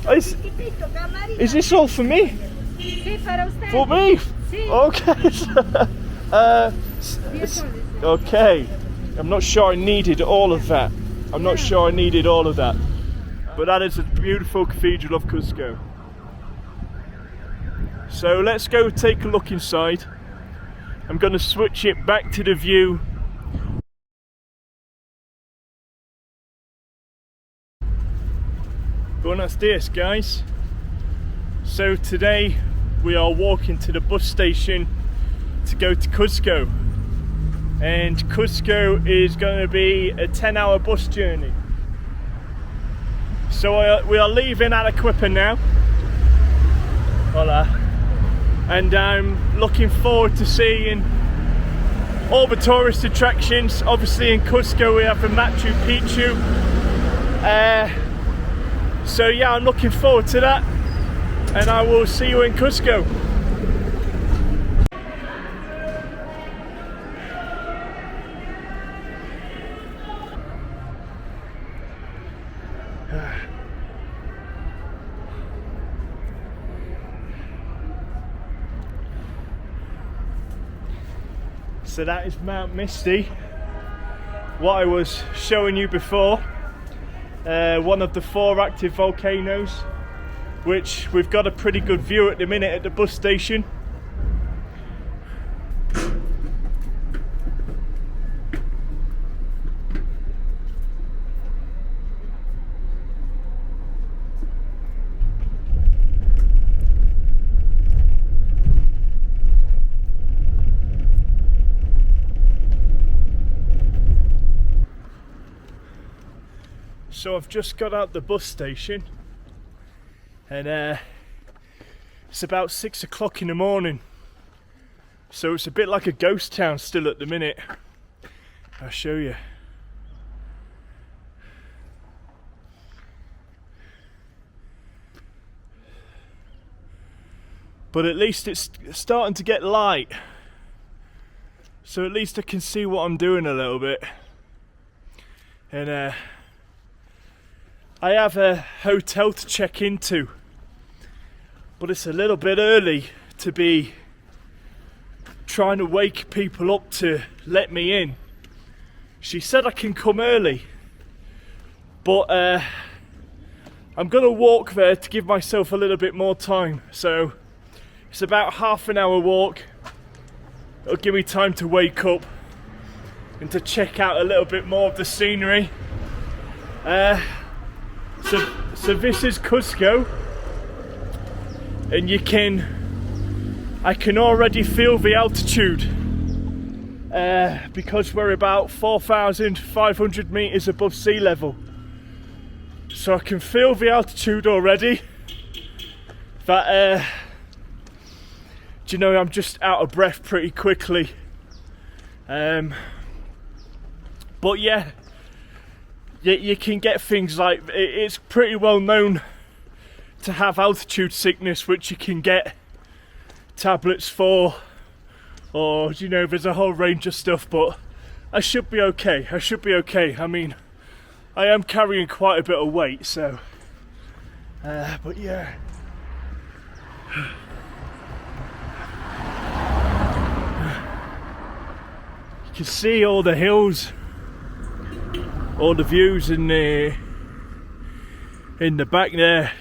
Is this all for me? For me? Okay. Okay. I'm not sure I needed all of that. I'm not sure I needed all of that. But that is a beautiful cathedral of Cusco. So let's go take a look inside. I'm going to switch it back to the view. Buenos dias, guys. So today we are walking to the bus station to go to Cusco. And Cusco is going to be a 10-hour bus journey. So we are leaving Arequipa now. Hola. And I'm looking forward to seeing all the tourist attractions. Obviously in Cusco we have the Machu Picchu. So yeah, I'm looking forward to that. And I will see you in Cusco. So that is Mount Misty, what I was showing you before, one of the 4 active volcanoes, which we've got a pretty good view at the minute at the bus station. So I've just got out the bus station and it's about 6 o'clock in the morning, so it's a bit like a ghost town still at the minute. I'll show you. But at least it's starting to get light, so at least I can see what I'm doing a little bit. And I have a hotel to check into, but it's a little bit early to be trying to wake people up to let me in. She said I can come early, but I'm gonna walk there to give myself a little bit more time. So it's about half an hour walk. It'll give me time to wake up and to check out a little bit more of the scenery. So this is Cusco, and I can already feel the altitude because we're about 4,500 meters above sea level. So I can feel the altitude already. That do you know, I'm just out of breath pretty quickly. But yeah. You can get things like, it's pretty well known to have altitude sickness, which you can get tablets for, or you know, there's a whole range of stuff, but I should be okay. I mean, I am carrying quite a bit of weight, so but yeah. You can see all the hills, all the views in the back there.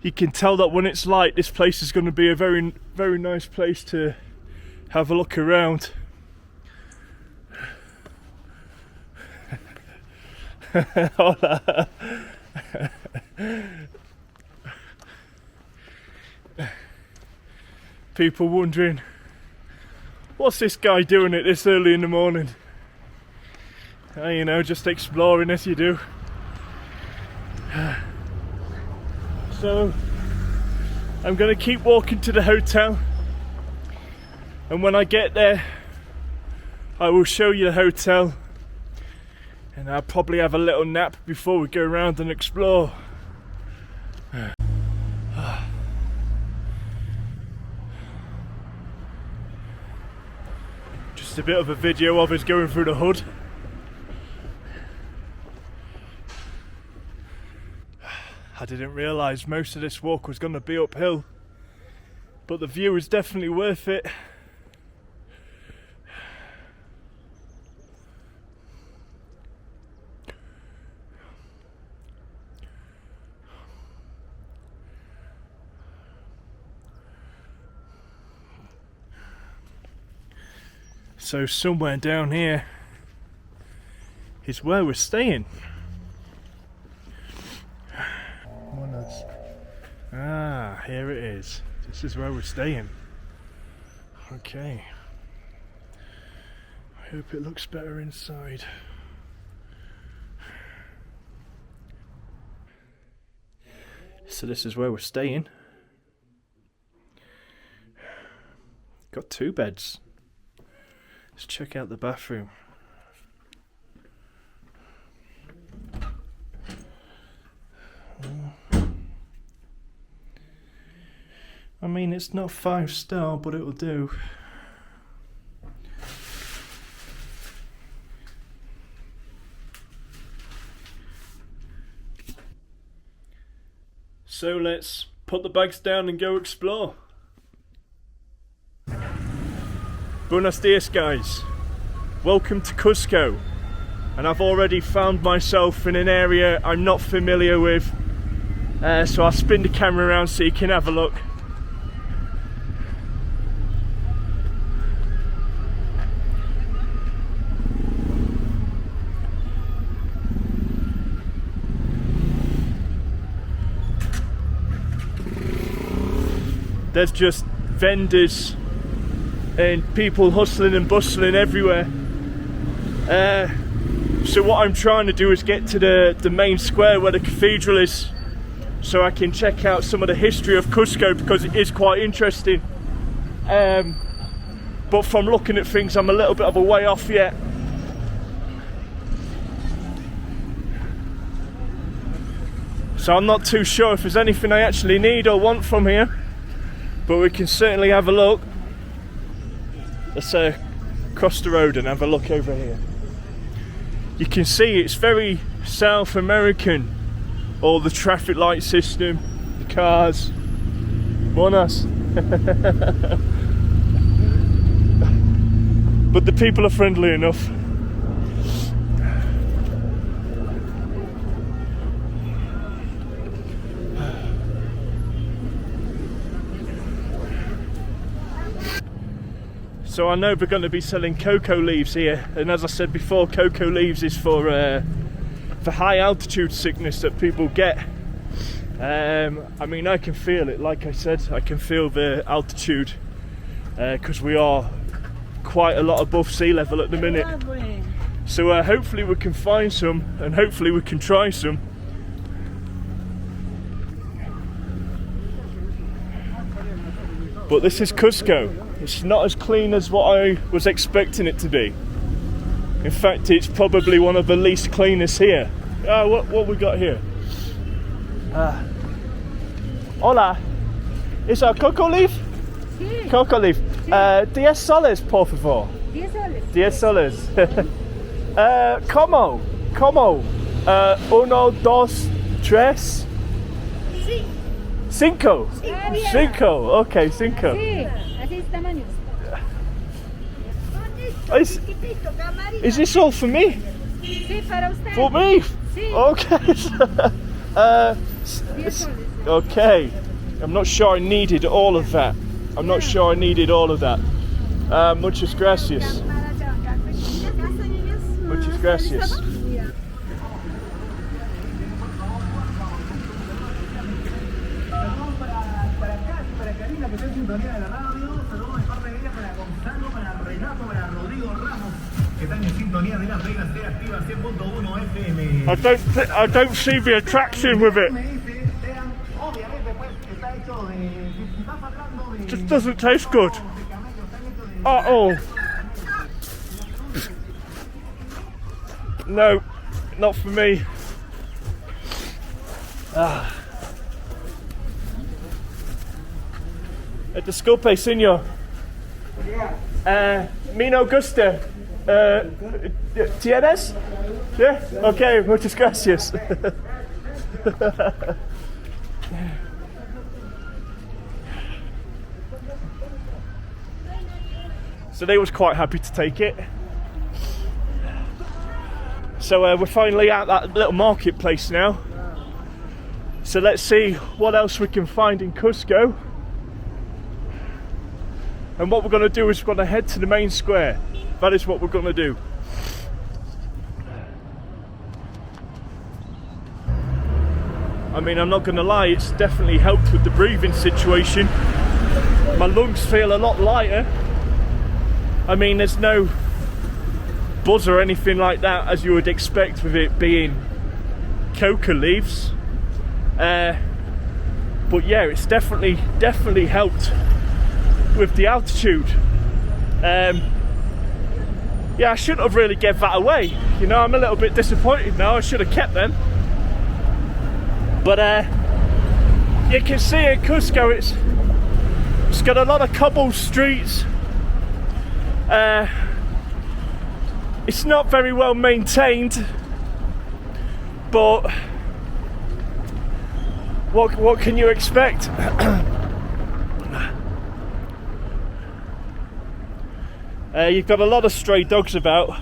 You can tell that when it's light, this place is going to be a very, very nice place to have a look around. People wondering, what's this guy doing at this early in the morning? You know, just exploring as you do. So I'm going to keep walking to the hotel, and when I get there I will show you the hotel, and I'll probably have a little nap before we go around and explore. Just a bit of a video of us going through the hood. I didn't realise most of this walk was going to be uphill, but the view is definitely worth it. So somewhere down here is where we're staying. Ah, here it is. This is where we're staying. Okay. I hope it looks better inside. So this is where we're staying. Got 2 beds. Let's check out the bathroom. I mean, it's not 5-star, but it'll do. So let's put the bags down and go explore. Buenos dias, guys. Welcome to Cusco. And I've already found myself in an area I'm not familiar with. So I'll spin the camera around so you can have a look. There's just vendors and people hustling and bustling everywhere. So what I'm trying to do is get to the main square where the cathedral is, so I can check out some of the history of Cusco, because it is quite interesting. But from looking at things, I'm a little bit of a way off yet. So I'm not too sure if there's anything I actually need or want from here. But we can certainly have a look. Let's cross the road and have a look over here. You can see it's very South American. All the traffic light system, the cars. Buenas. But the people are friendly enough. So I know we're going to be selling cocoa leaves here, and as I said before, cocoa leaves is for high altitude sickness that people get. I mean, I can feel it. Like I said, I can feel the altitude because we are quite a lot above sea level at the minute. So hopefully we can find some, and hopefully we can try some. But this is Cusco. It's not as clean as what I was expecting it to be. In fact, it's probably one of the least cleanest here. What we got here? Hola. Is a cocoa leaf? Sí. Cocoa leaf. Sí. 10 soles, por favor. 10 soles. 10 soles. ¿Cómo? 1, 2, 3. Sí. 5. 5. Okay, 5. Sí, así es tamaño. Is this all for me? Sí, para usted. For me? Sí. Okay. 10 soles. Okay. I'm not sure I needed all of that. Muchas gracias. Muchas gracias. I don't see the attraction with it. It just doesn't taste good at all. No, not for me. Disculpe, señor. Me no gusta. ¿Tienes? Yeah? Okay, muchas gracias. So they was quite happy to take it. So we're finally at that little marketplace now. So let's see what else we can find in Cusco. And what we're going to do is we're going to head to the main square. That is what we're going to do. I mean, I'm not going to lie, it's definitely helped with the breathing situation. My lungs feel a lot lighter. I mean, there's no buzz or anything like that as you would expect with it being coca leaves. But yeah, it's definitely helped with the altitude. Yeah, I shouldn't have really gave that away. You know, I'm a little bit disappointed now. I should have kept them. But you can see in Cusco, it's got a lot of cobble streets. It's not very well maintained, but what can you expect? You've got a lot of stray dogs about.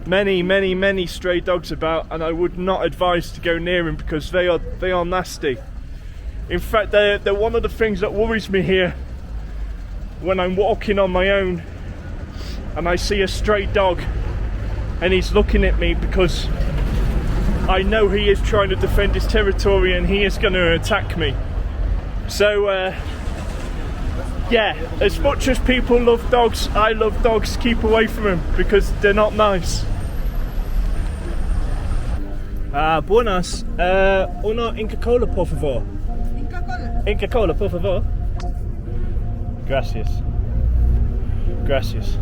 Many stray dogs about, and I would not advise to go near them because they are nasty. In fact, they're one of the things that worries me here when I'm walking on my own and I see a stray dog and he's looking at me, because I know he is trying to defend his territory and he is going to attack me. So yeah, as much as people love dogs, I love dogs. Keep away from them because they're not nice. Buenas. Una Inca Cola, por favor. Inca Cola, por favor. Gracias. Gracias.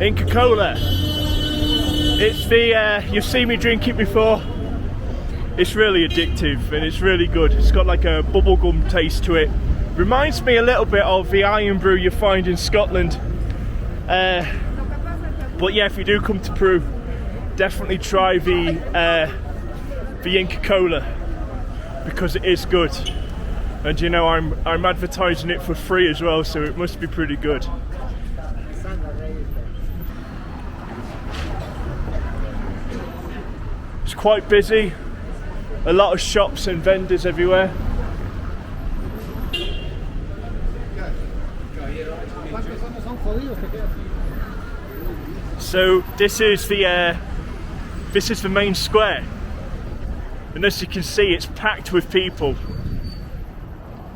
Inca Cola. It's the, you've seen me drink it before. It's really addictive and it's really good. It's got like a bubblegum taste to it. Reminds me a little bit of the iron brew you find in Scotland. But yeah, if you do come to Peru, definitely try the Inca Cola, because it is good. And you know, I'm advertising it for free as well, so it must be pretty good. It's quite busy, a lot of shops and vendors everywhere. So this is the main square, and as you can see, it's packed with people.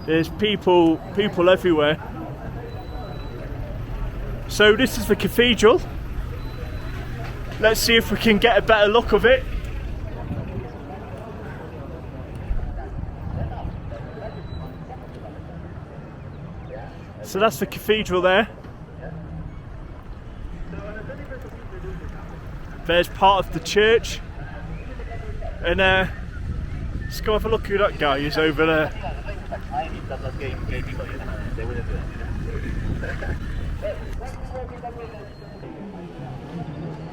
There's people everywhere. So this is the cathedral. Let's see if we can get a better look of it. So that's the cathedral there. There's part of the church. And let's go have a look who that guy is over there.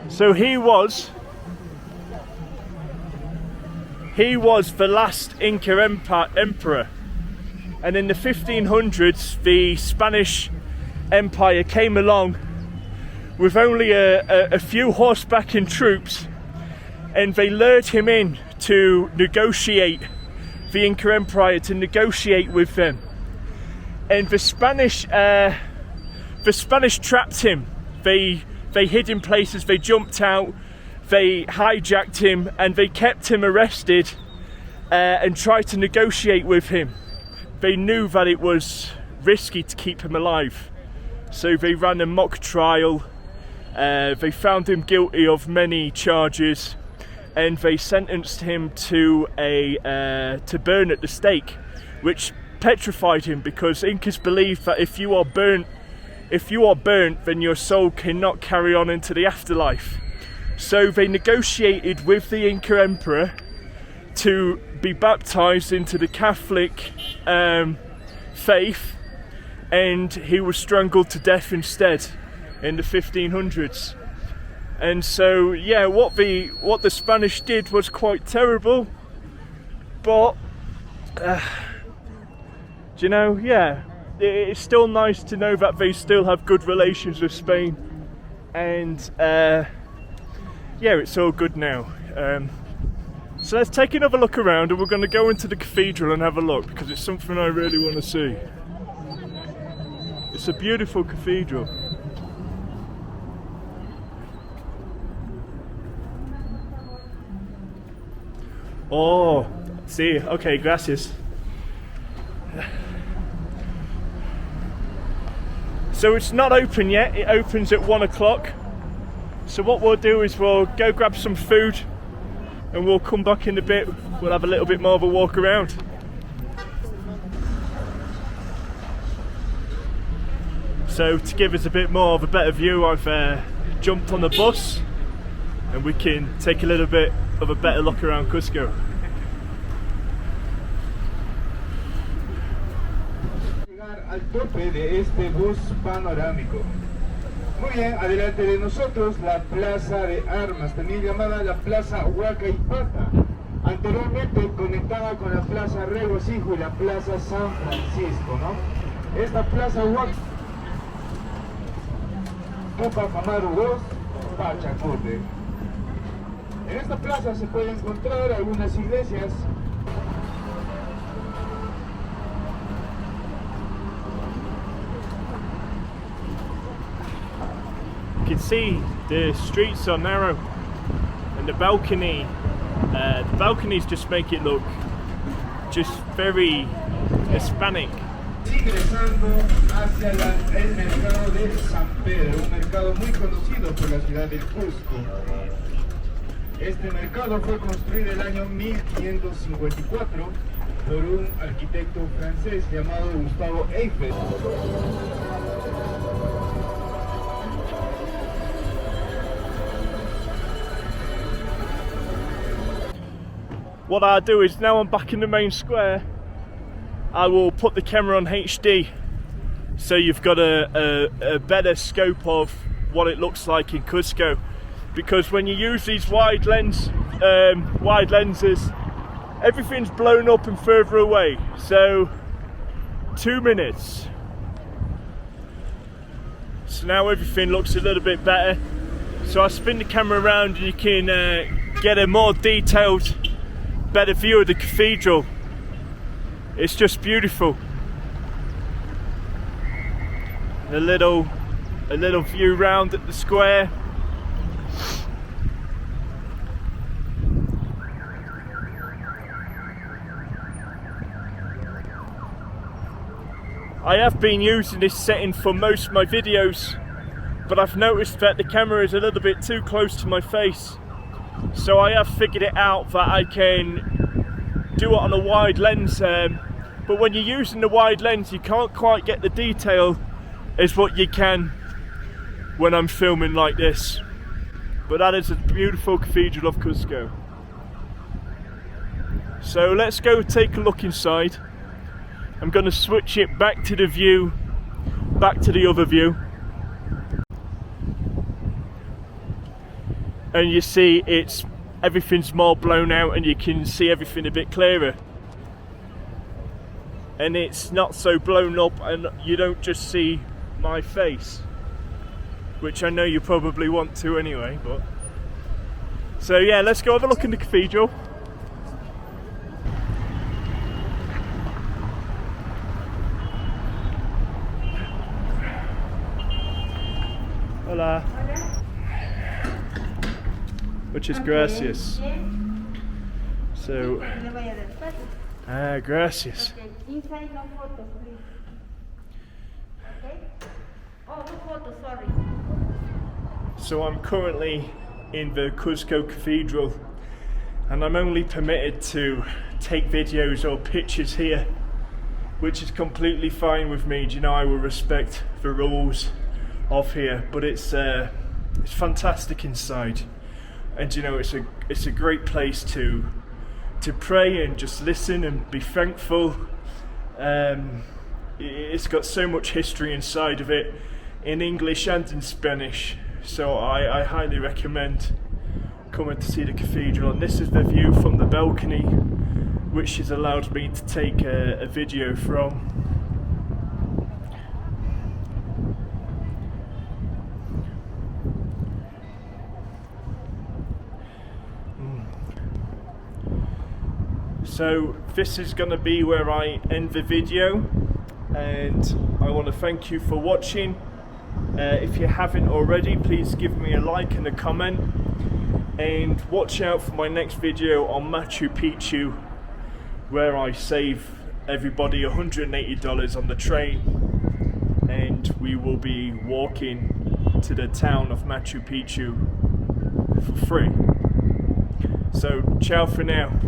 So he was the last Inca emperor. And in the 1500s, the Spanish Empire came along with only a few horseback troops, and they lured him in to negotiate, the Inca Empire to negotiate with them. And the Spanish trapped him. They hid in places, they jumped out, they hijacked him, and they kept him arrested and tried to negotiate with him. They knew that it was risky to keep him alive, so they ran a mock trial. They found him guilty of many charges, and they sentenced him to burn at the stake, which petrified him, because Incas believe that if you are burnt, then your soul cannot carry on into the afterlife. So they negotiated with the Inca Emperor to be baptized into the Catholic faith, and he was strangled to death instead in the 1500s. And so, yeah, what the Spanish did was quite terrible, but you know, yeah, it's still nice to know that they still have good relations with Spain, and yeah, it's all good now. So let's take another look around, and we're going to go into the cathedral and have a look, because it's something I really want to see. It's a beautiful cathedral. Oh, sí, okay, gracias. So it's not open yet, it opens at 1 o'clock. So what we'll do is we'll go grab some food and we'll come back in a bit. We'll have a little bit more of a walk around. So to give us a bit more of a better view, I've jumped on the bus and we can take a little bit of a better look around Cusco. Llegar al tope de este bus panorámico. Muy bien, adelante de nosotros la plaza de armas, también llamada la plaza Huaca y Pata. Anteriormente conectada con la plaza Regocijo y la plaza San Francisco, ¿no? Esta plaza Huaca, Coca, Amaru 2, Pachacote. En esta plaza se pueden encontrar algunas iglesias. You can see the streets are narrow, and the balconies just make it look just very Hispanic. Ingresando hacia el mercado de San Pedro, un mercado muy conocido por la ciudad del Cusco. Este mercado fue construido en el año 1554 por un arquitecto francés llamado Gustavo Eiffel. What I'll do is, now I'm back in the main square, I will put the camera on HD so you've got a better scope of what it looks like in Cusco. Because when you use these wide lenses, everything's blown up and further away. So 2 minutes. So now everything looks a little bit better. So I spin the camera around and you can get a more detailed, better view of the cathedral. It's just beautiful. A little view round at the square. I have been using this setting for most of my videos, but I've noticed that the camera is a little bit too close to my face. So I have figured it out that I can do it on a wide lens, but when you're using the wide lens you can't quite get the detail as what you can when I'm filming like this. But that is a beautiful cathedral of Cusco. So let's go take a look inside. I'm going to switch it back to the view, back to the other view. And you see everything's more blown out and you can see everything a bit clearer. And it's not so blown up and you don't just see my face, which I know you probably want to anyway, but. So yeah, let's go have a look in the cathedral. Hola. Muchas gracias. So, gracias. Inside no photos, please. Okay? Oh, no photos, sorry. So I'm currently in the Cusco Cathedral and I'm only permitted to take videos or pictures here, which is completely fine with me. Do you know, I will respect the rules of here, but it's fantastic inside, and you know, it's a great place to pray and just listen and be thankful. it's got so much history inside of it, in English and in Spanish. So I highly recommend coming to see the cathedral. And this is the view from the balcony, which has allowed me to take a video from. So this is going to be where I end the video, and I want to thank you for watching. If you haven't already, please give me a like and a comment, and watch out for my next video on Machu Picchu, where I save everybody $180 on the train, and we will be walking to the town of Machu Picchu for free. So ciao for now.